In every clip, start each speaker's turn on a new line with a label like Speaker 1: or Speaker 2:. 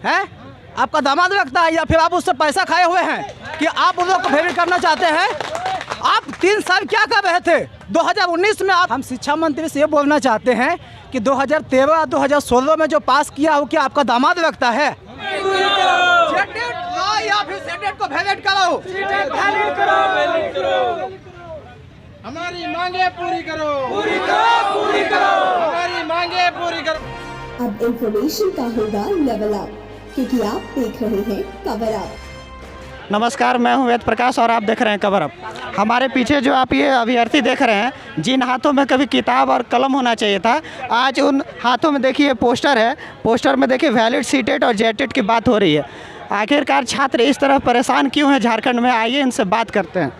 Speaker 1: हैं? आपका दामाद लगता है या फिर आप उससे पैसा खाए हुए हैं कि आप उन लोग को फेवरेट करना चाहते हैं? आप 3 साल क्या कर रहे थे 2019 में? हम शिक्षा मंत्री से ये बोलना चाहते हैं कि 2013 और 2016 में जो पास किया हो, क्या आपका दामाद लगता है? या फिर सेटेट को वैलिड कराओ।
Speaker 2: हमारी मांगे पूरी करो, पूरी करो, पूरी करो, हमारी मांगे पूरी करो।
Speaker 3: अब इंफॉर्मेशन का होगा लेवल अप, क्योंकि आप देख रहे हैं कवर अप।
Speaker 4: नमस्कार, मैं हूं वेद प्रकाश और आप देख रहे हैं कवर अप। हमारे पीछे जो आप ये अभ्यर्थी देख रहे हैं, जिन हाथों में कभी किताब और कलम होना चाहिए था, आज उन हाथों में देखिए पोस्टर है। पोस्टर में देखिए वैलिड सीटेट और जेटेट की बात हो रही है। आखिरकार छात्र इस तरह परेशान क्यों हैं झारखंड में? आइए इनसे बात करते हैं।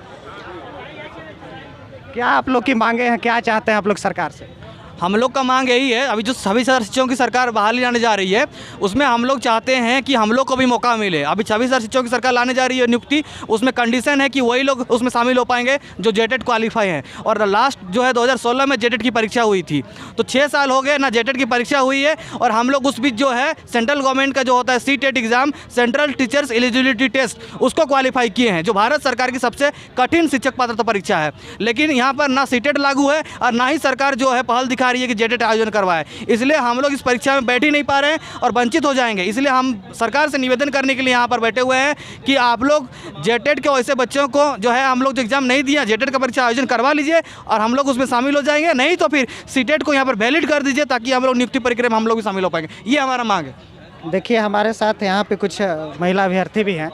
Speaker 4: क्या आप लोग की मांगे हैं, क्या चाहते हैं आप लोग सरकार से?
Speaker 5: हम लोग का मांग यही है, अभी जो सभी शिक्षकों की सरकार बहाली लाने जा रही है, उसमें हम लोग चाहते हैं कि हम लोग को भी मौका मिले। अभी 26,000 शिक्षकों की सरकार लाने जा रही है नियुक्ति, उसमें कंडीशन है कि वही लोग उसमें शामिल हो पाएंगे जो जेटेट क्वालिफाई हैं। और लास्ट जो है 2016 में जेटेट की परीक्षा हुई थी, तो 6 साल हो गए ना जेटेट की परीक्षा हुई है। और हम लोग उस बीच जो है सेंट्रल गवर्नमेंट का जो होता है CTET exam, central teachers eligibility test, उसको क्वालिफाई किए हैं, जो भारत सरकार की सबसे कठिन शिक्षक पात्रता परीक्षा है। लेकिन यहाँ पर ना सीटेट लागू है और ना ही सरकार जो है पहल दिखा रही है कि जेटेट आयोजन करवाए। इसलिए हम लोग इस परीक्षा में बैठ ही नहीं पा रहे हैं और वंचित हो जाएंगे। इसलिए हम सरकार से निवेदन करने के लिए यहाँ पर बैठे हुए हैं कि आप लोग जेटेट के वैसे बच्चों को जो है, हम लोग जो एग्जाम नहीं दिया, जेटेट का परीक्षा आयोजन करवा लीजिए और हम लोग उसमें शामिल हो जाएंगे। नहीं तो फिर सीटेट को यहाँ पर वैलिड कर दीजिए ताकि हम लोग नियुक्ति प्रक्रिया में हम लोग भी शामिल हो पाएंगे। ये हमारा मांग है।
Speaker 4: देखिए हमारे साथ यहाँ पे कुछ महिला अभ्यर्थी भी हैं।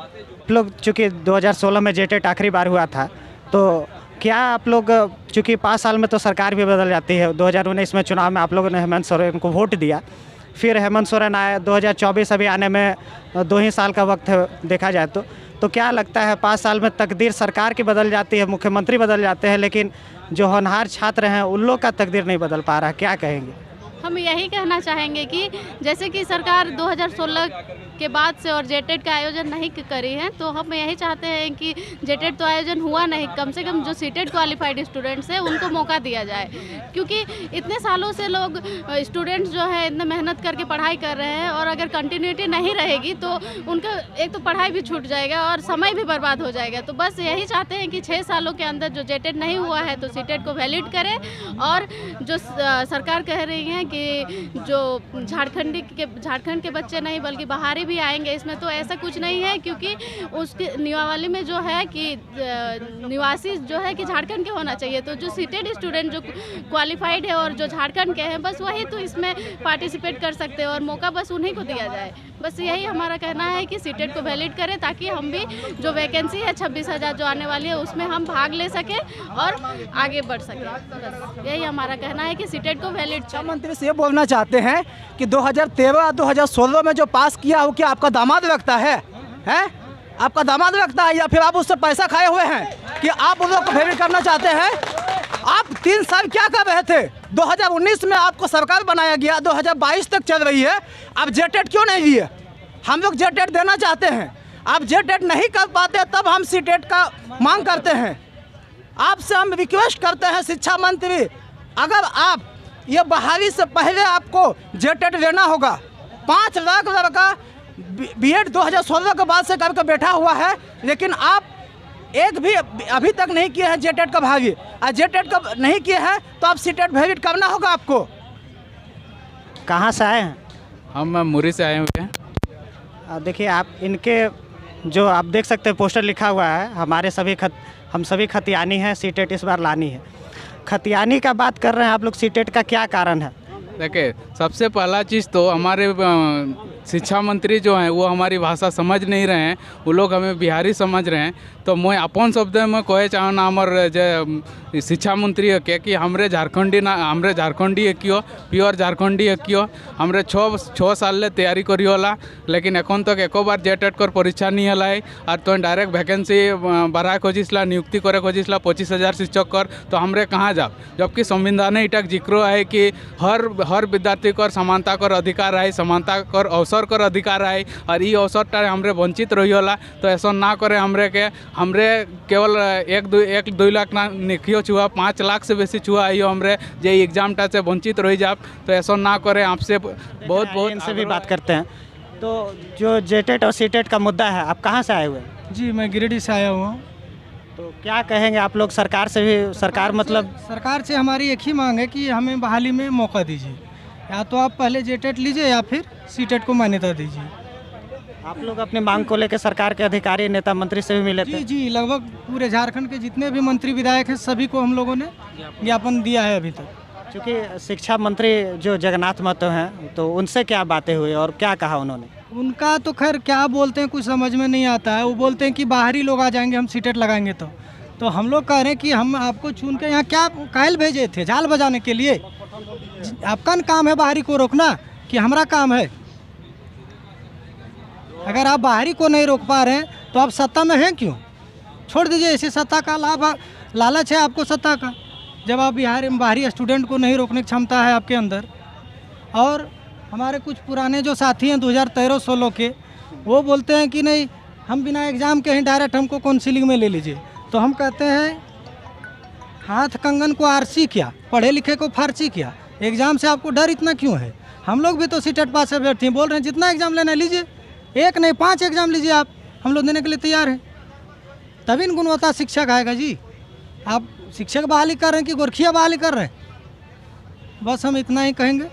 Speaker 4: लोग चूँकि 2016 में जेटेट आखिरी बार हुआ था, तो क्या आप लोग, चूँकि 5 साल में तो सरकार भी बदल जाती है, 2019 में चुनाव में आप लोगों ने हेमंत सोरेन को वोट दिया, फिर हेमंत सोरेन आए, 2024 अभी आने में 2 ही साल का वक्त है देखा जाए तो क्या लगता है 5 साल में तकदीर सरकार की बदल जाती है, मुख्यमंत्री बदल जाते हैं, लेकिन जो होनहार छात्र हैं उन लोग का तकदीर नहीं बदल पा रहा है? क्या कहेंगे?
Speaker 6: हम यही कहना चाहेंगे कि जैसे कि सरकार 2016 के बाद से और जेटेट का आयोजन नहीं करी है, तो हम यही चाहते हैं कि जेटेट तो आयोजन हुआ नहीं, कम से कम जो सीटेट क्वालिफाइड स्टूडेंट्स हैं उनको मौका दिया जाए। क्योंकि इतने सालों से लोग स्टूडेंट्स जो है इतने मेहनत करके पढ़ाई कर रहे हैं, और अगर कंटिन्यूटी नहीं रहेगी तो उनका एक तो पढ़ाई भी छूट जाएगा और समय भी बर्बाद हो जाएगा। तो बस यही चाहते हैं कि 6 सालों के अंदर जो जेटेट नहीं हुआ है तो सीटेट को वैलिड करें। और जो सरकार कह रही है कि जो झारखंड के बच्चे नहीं बल्कि बाहरी भी आएंगे, इसमें तो ऐसा कुछ नहीं है। क्योंकि उसके नियमावली में जो है कि निवासी जो है कि झारखंड के होना चाहिए, तो जो सीटेड स्टूडेंट जो क्वालिफाइड है और जो झारखंड के हैं, बस वही तो इसमें पार्टिसिपेट कर सकते हैं और मौका बस उन्हीं को दिया जाए। बस यही हमारा कहना है कि सीटेट को वैलिड करें ताकि हम भी जो वैकेंसी है 26,000 जो आने वाली है उसमें हम भाग ले सकें और आगे बढ़ सकें। बस यही हमारा कहना है कि सीटेट को वैलिड।
Speaker 1: शिक्षा मंत्री से ये बोलना चाहते हैं कि 2013 2016 में जो पास किया हो, क्या आपका दामाद लगता है? हैं? आपका दामाद लगता है या फिर आप उससे पैसा खाए हुए हैं कि आप उन लोग को फेवरेट करना चाहते हैं? आप 3 साल क्या कर रहे थे 2019 में? आपको सरकार बनाया गया, 2022 तक चल रही है, आप जेटेट क्यों नहीं दिए? हम लोग जेटेट देना चाहते हैं, आप जेटेट नहीं कर पाते, तब हम सीटेट का मांग करते हैं। आपसे हम रिक्वेस्ट करते हैं शिक्षा मंत्री, अगर आप ये बहाली से पहले आपको जेटेट लेना होगा। 5 लाख लड़का बीएड 2016 के बाद से करके बैठा हुआ है, लेकिन आप एक भी अभी तक नहीं किए हैं जेटेट का भागी। और जेटेट का नहीं किए हैं तो आप सीटेट वैलिड करना होगा आपको।
Speaker 4: कहाँ से आए हैं?
Speaker 7: हम मुरी से आए हुए हैं।
Speaker 4: देखिए आप इनके जो आप देख सकते हैं पोस्टर लिखा हुआ है, हम सभी खतियानी हैं, सीटेट इस बार लानी है। खतियानी का बात कर रहे हैं आप लोग, सीटेट का क्या कारण है?
Speaker 7: देखिए सबसे पहला चीज़ तो हमारे शिक्षा मंत्री जो हैं वो हमारी भाषा समझ नहीं रहे हैं, वो लोग हमें बिहारी समझ रहे हैं। तो मैं अपन शब्द में कहे चाहना हमार जे शिक्षा मंत्री के कि हमरे झारखंडी क्यों प्योर झारखंडी क्यों हमरे 6 साल ले तैयारी करी होला, लेकिन एखन तक एको बार जेटेट कर परीक्षा नहीं हला है। और तो डायरेक्ट वैकेंसी बढ़ा खोजिसला, नियुक्ति करे खोजिसला 25,000 शिक्षक कर, तो हमरे कहाँ जाब? जबकि संविधान इटक जिक्र है कि हर विद्यार्थी कर समानता कर अधिकार है, समानता कर अवसर कर अधिकार है, और ये अवसर हमरे वंचित रही होला। तो ऐसा ना करे हमरे केवल 1-2 लाख ना निखियो छुआ, 5 लाख से बेसी छुआ आइयो हमरे जे एग्जाम टा से वंचित रही जाब। तो ऐसा ना करे, आपसे बहुत
Speaker 4: इनसे भी बात करते हैं। तो जो जेटेट और सीटेट का मुद्दा है, आप कहाँ से आए हुए हैं?
Speaker 8: जी मैं गिरिडीह से आया हुआ हूँ।
Speaker 4: तो क्या कहेंगे आप लोग सरकार से भी? सरकार मतलब
Speaker 8: सरकार से हमारी एक ही मांग है कि हमें बहाली में मौका दीजिए, या तो आप पहले जेटेट लीजिए या फिर सीटेट को मान्यता दीजिए।
Speaker 4: आप लोग अपनी मांग को लेकर सरकार के अधिकारी, नेता, मंत्री से भी मिले थे?
Speaker 8: जी जी, लगभग पूरे झारखंड के जितने भी मंत्री विधायक हैं सभी को हम लोगों ने ज्ञापन दिया है अभी तक।
Speaker 4: क्योंकि शिक्षा मंत्री जो जगन्नाथ महतो हैं, तो उनसे क्या बातें हुई और क्या कहा उन्होंने?
Speaker 8: उनका तो खैर क्या बोलते हैं कुछ समझ में नहीं आता है। वो बोलते हैं कि बाहरी लोग आ जाएंगे हम सीटेट लगाएंगे तो हम लोग कह रहे हैं कि हम आपको चुन के यहाँ क्या कायल भेजे थे, झाल बजाने के लिए? आपका न काम है बाहरी को रोकना कि हमारा काम है? अगर आप बाहरी को नहीं रोक पा रहे हैं तो आप सत्ता में हैं क्यों? छोड़ दीजिए, ऐसे सत्ता का लालच है आपको सत्ता का, जब आप बिहार में बाहरी स्टूडेंट को नहीं रोकने की क्षमता है आपके अंदर। और हमारे कुछ पुराने जो साथी हैं 2013-16 के, वो बोलते हैं कि नहीं हम बिना एग्ज़ाम के ही डायरेक्ट हमको काउंसिलिंग में ले लीजिए। तो हम कहते हैं हाथ कंगन को आरसी किया, पढ़े लिखे को फारसी किया, एग्ज़ाम से आपको डर इतना क्यों है? हम लोग भी तो सीटेट पास से बैठे हैं, बोल रहे हैं जितना एग्ज़ाम लेना लीजिए, एक नहीं 5 एग्ज़ाम लीजिए, आप हम लोग देने के लिए तैयार हैं। तभी न गुणवत्ता शिक्षक आएगा जी। आप शिक्षक बहाली कर रहे हैं कि गोरखिया बहाली कर रहे हैं? बस हम इतना ही कहेंगे।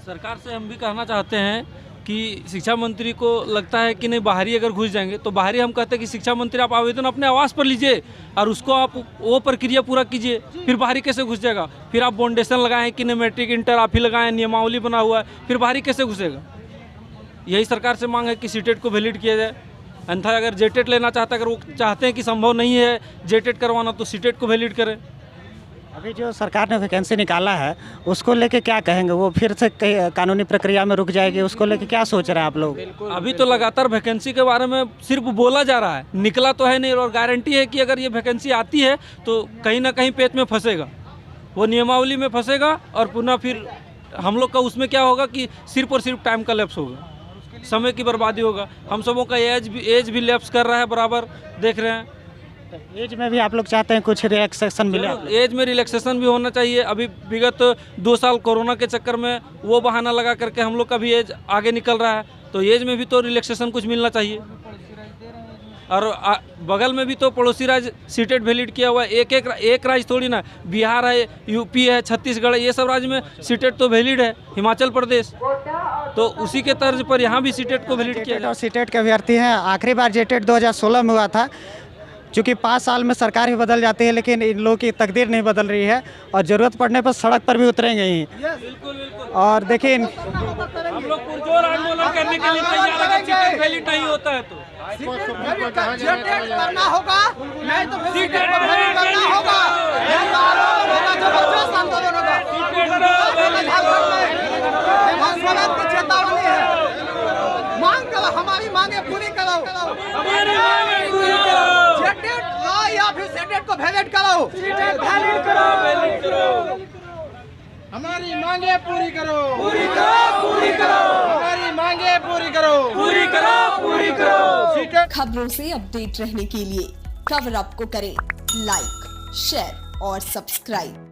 Speaker 9: सरकार से हम भी कहना चाहते हैं कि शिक्षा मंत्री को लगता है कि नहीं बाहरी अगर घुस जाएंगे तो बाहरी, हम कहते हैं कि शिक्षा मंत्री आप आवेदन अपने आवास पर लीजिए और उसको आप वो प्रक्रिया पूरा कीजिए, फिर बाहरी कैसे घुस जाएगा? फिर आप फाउंडेशन लगाएं कि नहीं मैट्रिक इंटर आप ही लगाएं, नियमावली बना हुआ है, फिर बाहरी कैसे घुसेगा? यही सरकार से मांग है कि सीटेट को वैलिड किया जाए। अन्यथा अगर जेटेट लेना चाहता है, अगर वो चाहते हैं कि संभव नहीं है जेटेट करवाना, तो सीटेट को वैलिड करें।
Speaker 4: अभी जो सरकार ने वैकेंसी निकाला है उसको लेके क्या कहेंगे? वो फिर से कानूनी प्रक्रिया में रुक जाएगी, उसको लेके क्या सोच रहे हैं आप लोग?
Speaker 9: अभी तो लगातार वैकेंसी के बारे में सिर्फ बोला जा रहा है, निकला तो है नहीं, और गारंटी है कि अगर ये वैकेंसी आती है तो कहीं ना कहीं पेच में फंसेगा, वो नियमावली में फंसेगा और पुनः फिर हम लोग का उसमें क्या होगा कि सिर्फ और सिर्फ टाइम का लैप्स होगा, समय की बर्बादी होगा। हम सबों का एज भी लैप्स कर रहा है बराबर, देख रहे हैं।
Speaker 4: एज में भी आप लोग चाहते हैं कुछ रिलैक्सेशन मिले?
Speaker 9: एज में रिलैक्सेशन भी होना चाहिए। अभी विगत 2 साल कोरोना के चक्कर में वो बहाना लगा करके हम लोग का भी एज आगे निकल रहा है, तो एज में भी तो रिलैक्सेशन कुछ मिलना चाहिए। और बगल में भी तो पड़ोसी राज्य सीटेट वैलिड किया हुआ है, एक राज्य थोड़ी ना, बिहार है, यूपी है, छत्तीसगढ़ है, ये सब राज्य में सीटेट तो वैलिड है, हिमाचल प्रदेश, तो उसी के तर्ज पर यहाँ भी सीटेट को वैलिड किया।
Speaker 4: और सीटेट के अभ्यर्थी हैं। आखिरी बार जेटेट 2016 में हुआ था। चूँकि 5 साल में सरकार भी बदल जाती है, लेकिन इन लोगों की तकदीर नहीं बदल रही है और ज़रूरत पड़ने पर सड़क पर भी उतरेंगे ही। और देखिए
Speaker 9: हम लोग पुरजोर आंदोलन करने के लिए तैयार हैं, अगर सीटेट वैलिड नहीं होता है तो
Speaker 1: जेटेट करना होगा, नहीं तो फिर सीटेट को वैलिड करना होगा। जबरदस्त आंदोलन होगा। की चेतावनी है, मांग करो, हमारी मांगे पूरी करो, जेटेट या फिर सीटेट को वैलिड करो,
Speaker 2: हमारी मांगे पूरी करो,
Speaker 1: पूरी करो, पूरी करो,
Speaker 2: हमारी मांगे पूरी करो,
Speaker 1: पूरी करो, पूरी करो।
Speaker 2: सीटेट
Speaker 3: खबरों से अपडेट रहने के लिए कवर अप को करें लाइक, शेयर और सब्सक्राइब।